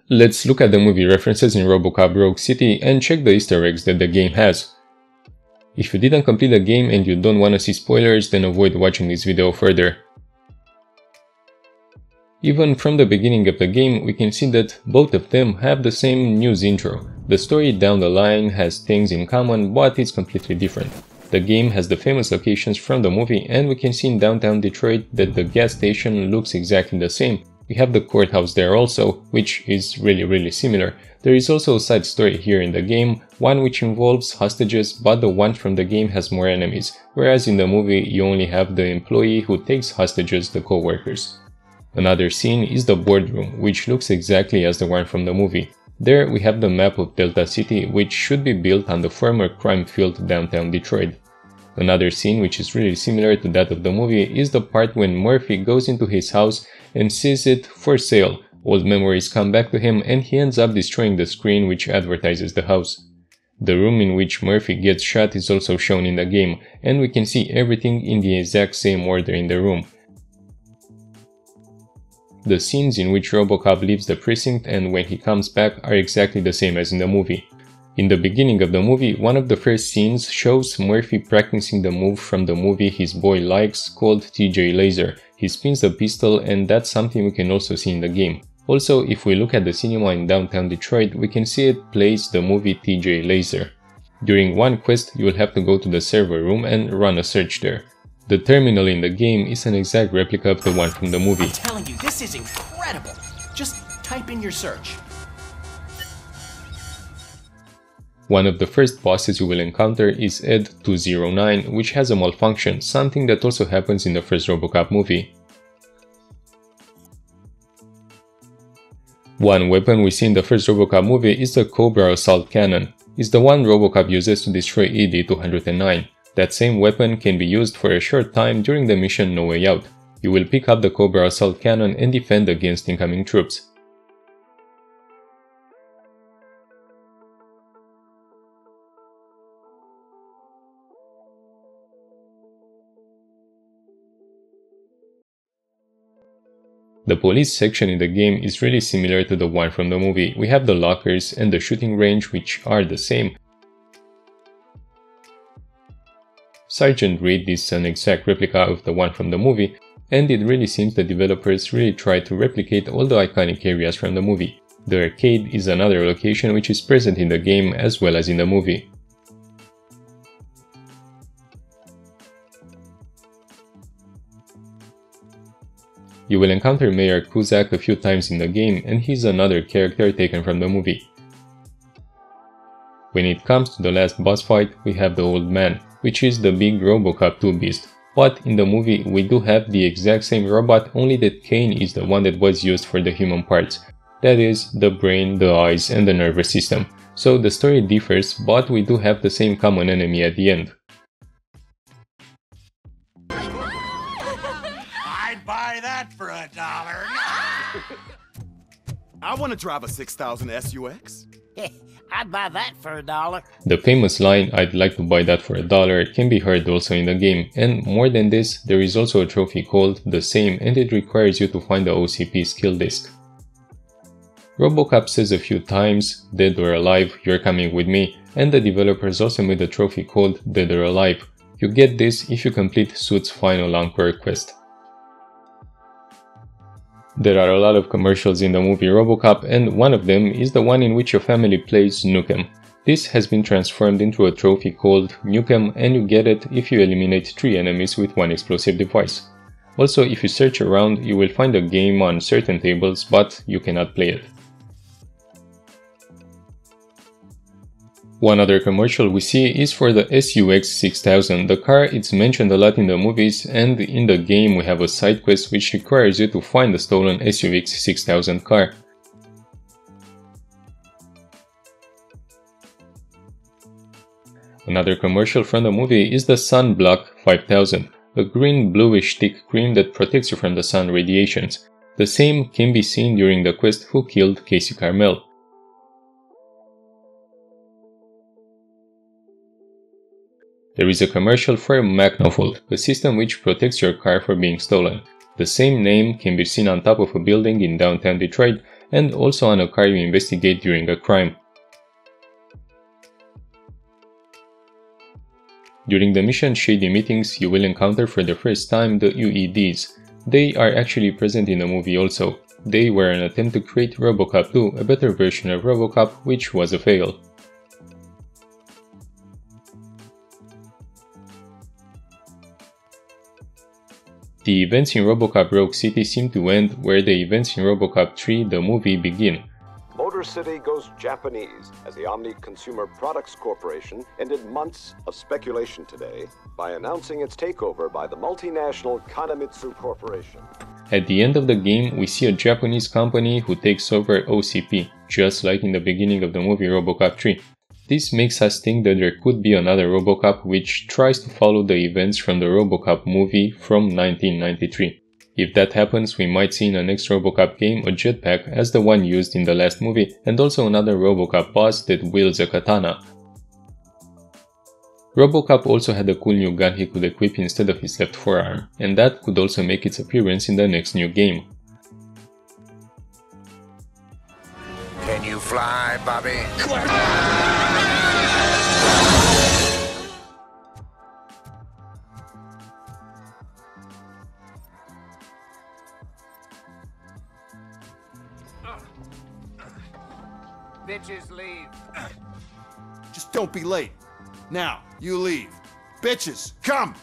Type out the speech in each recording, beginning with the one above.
Let's look at the movie references in Robocop Rogue City and check the Easter eggs that the game has. If you didn't complete the game and you don't want to see spoilers, then avoid watching this video further. Even from the beginning of the game, we can see that both of them have the same news intro. The story down the line has things in common, but it's completely different. The game has the famous locations from the movie, and we can see in downtown Detroit that the gas station looks exactly the same. We have the courthouse there also, which is really similar. There is also a side story here in the game, one which involves hostages, but the one from the game has more enemies, whereas in the movie you only have the employee who takes hostages, the co-workers. Another scene is the boardroom, which looks exactly as the one from the movie. There we have the map of Delta City, which should be built on the former crime-filled downtown Detroit. Another scene which is really similar to that of the movie is the part when Murphy goes into his house and sees it for sale. Old memories come back to him and he ends up destroying the screen which advertises the house. The room in which Murphy gets shot is also shown in the game, and we can see everything in the exact same order in the room. The scenes in which Robocop leaves the precinct and when he comes back are exactly the same as in the movie. In the beginning of the movie, one of the first scenes shows Murphy practicing the move from the movie his boy likes called TJ Laser. He spins the pistol, and that's something we can also see in the game. Also, if we look at the cinema in downtown Detroit, we can see it plays the movie TJ Laser. During one quest, you will have to go to the server room and run a search there. The terminal in the game is an exact replica of the one from the movie. I'm telling you, this is incredible! Just type in your search. One of the first bosses you will encounter is Ed 209, which has a malfunction, something that also happens in the first Robocop movie. One weapon we see in the first Robocop movie is the Cobra Assault Cannon. It's the one Robocop uses to destroy ED-209. That same weapon can be used for a short time during the mission No Way Out. You will pick up the Cobra Assault Cannon and defend against incoming troops. The police section in the game is really similar to the one from the movie. We have the lockers and the shooting range, which are the same. Sergeant Reed is an exact replica of the one from the movie, and it really seems the developers really tried to replicate all the iconic areas from the movie. The arcade is another location which is present in the game as well as in the movie. You will encounter Mayor Kuzak a few times in the game, and he's another character taken from the movie. When it comes to the last boss fight, we have the Old Man, which is the big Robocop 2 beast. But in the movie we do have the exact same robot, only that Kane is the one that was used for the human parts. That is, the brain, the eyes and the nervous system. So the story differs, but we do have the same common enemy at the end. Buy that for $1. I want to drive a 6000 SUX. I'd buy that for $1. The famous line, "I'd like to buy that for $1," can be heard also in the game, and more than this, there is also a trophy called The Same, and it requires you to find the OCP skill disc. Robocop says a few times, "Dead or alive, you're coming with me," and the developers also made a trophy called Dead or Alive. You get this if you complete Suit's final encore quest. There are a lot of commercials in the movie Robocop, and one of them is the one in which your family plays Nukem. This has been transformed into a trophy called Nukem, and you get it if you eliminate 3 enemies with 1 explosive device. Also, if you search around, you will find a game on certain tables, but you cannot play it. One other commercial we see is for the SUX 6000. The car is mentioned a lot in the movies, and in the game we have a side quest which requires you to find the stolen SUX 6000 car. Another commercial from the movie is the Sunblock 5000, a green bluish thick cream that protects you from the sun radiations. The same can be seen during the quest Who Killed Casey Carmel. There is a commercial for Magnofold, a system which protects your car from being stolen. The same name can be seen on top of a building in downtown Detroit, and also on a car you investigate during a crime. During the mission Shady Meetings, you will encounter for the first time the UEDs. They are actually present in the movie also. They were an attempt to create Robocop 2, a better version of Robocop, which was a fail. The events in Robocop Rogue City seem to end where the events in Robocop 3, the movie, begin. Motor City goes Japanese as the Omni Consumer Products Corporation ended months of speculation today by announcing its takeover by the multinational Kanamitsu Corporation. At the end of the game, we see a Japanese company who takes over OCP, just like in the beginning of the movie Robocop 3. This makes us think that there could be another Robocop which tries to follow the events from the Robocop movie from 1993. If that happens, we might see in the next Robocop game a jetpack as the one used in the last movie, and also another Robocop boss that wields a katana. Robocop also had a cool new gun he could equip instead of his left forearm, and that could also make its appearance in the next new game. Can you fly, Bobby? Bitches leave. Just don't be late. Now, you leave. Bitches, come!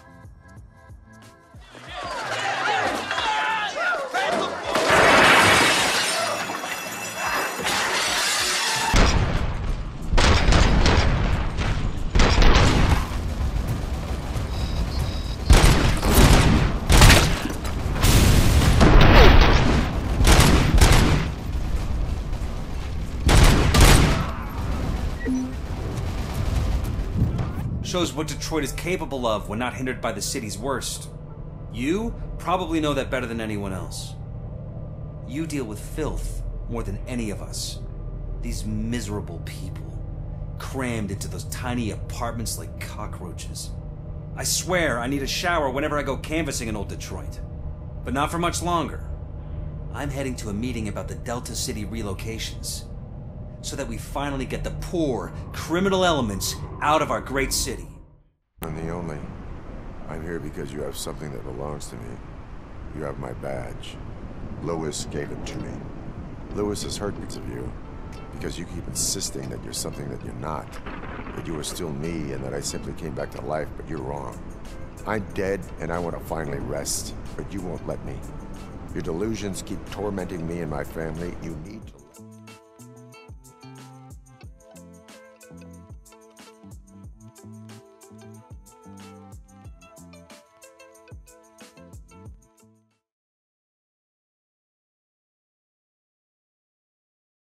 Shows what Detroit is capable of when not hindered by the city's worst. You probably know that better than anyone else. You deal with filth more than any of us. These miserable people, crammed into those tiny apartments like cockroaches. I swear I need a shower whenever I go canvassing in old Detroit. But not for much longer. I'm heading to a meeting about the Delta City relocations, so that we finally get the poor, criminal elements out of our great city. I'm the only. I'm here because you have something that belongs to me. You have my badge. Lewis gave it to me. Lewis has hurt because of you, because you keep insisting that you're something that you're not, that you are still me and that I simply came back to life, but you're wrong. I'm dead and I want to finally rest, but you won't let me. Your delusions keep tormenting me and my family. You need to